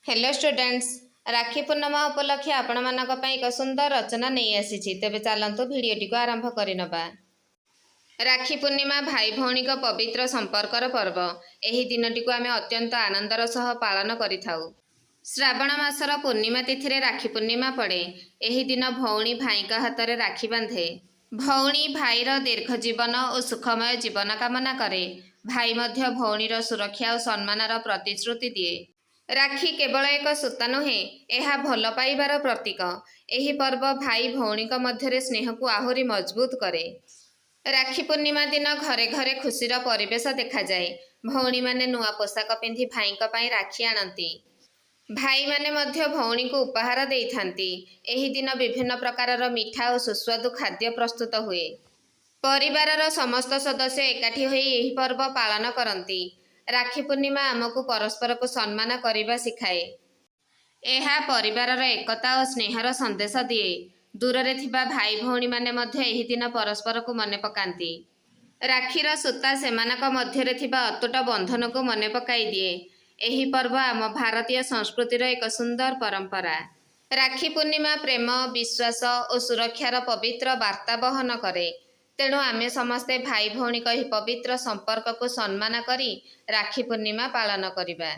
Hello students, राखी पूर्णिमा उपलक्षे आपण मानक पई एक सुंदर रचना नहीं आसी। तेबे चलंतु भिडियोटी को आरंभ करिनबा। राखी पूर्णिमा भाई भौणी को पवित्र संपर्कर पर्व। एही दिनटी को आमे अत्यंत आनंदर सह पालन करिथाउ। श्रावण मासर पूर्णिमा तिथि रे राखी पूर्णिमा पड़े। एही दिन भौणी भाई का हाथ रे राखी बांधे। भौणी भाईर दीर्घ जीवन और सुखमय जीवन कामना करे। भाई मध्य भौणीर सुरक्षा और सम्मानर प्रतिश्रुति दिए। राखी केवल एक सूता नुहे, यह भल पाइबार प्रतीक। एही पर्व भाई भौणी मध्य स्नेह को आहुरी मजबूत करे। राखी पूर्णिमा दिन घरे घरे खुशीर परिवेश देखा जाए। भौणी माने नुआ पोशाक पिंधि भाई पाई राखी आणती। भाई माने मध्य भौणी को उपहार देइथांती। एही दिन विभिन्न प्रकारर मिठा और सुस्वादु खाद्य प्रस्तुत हुए। परिवारर समस्त सदस्य एकाठी होई एही पर्व पालन करती। राखी पूर्णिमा आमको परस्पर को सम्मान करने शिखाए। यह परिवारर एकता और स्नेहर संदेश दिए। दूर रे थिबा भाई भौणी माने मध्य एही दिन परस्पर को मने पकांती। राखीर सूता सेमानक मध्यरे थिबा अतुट बंधन को मने पकाई दिए। एही पर्व आम भारतीय संस्कृतिर एक सुंदर परंपरा। राखी पूर्णिमा प्रेम, विश्वास और सुरक्षार पवित्र वार्ता बहन करे। तेणु आमे समस्ते भाई भौणी को पवित्र संपर्क को सम्मान करी राखी पूर्णिमा पालन करिबा।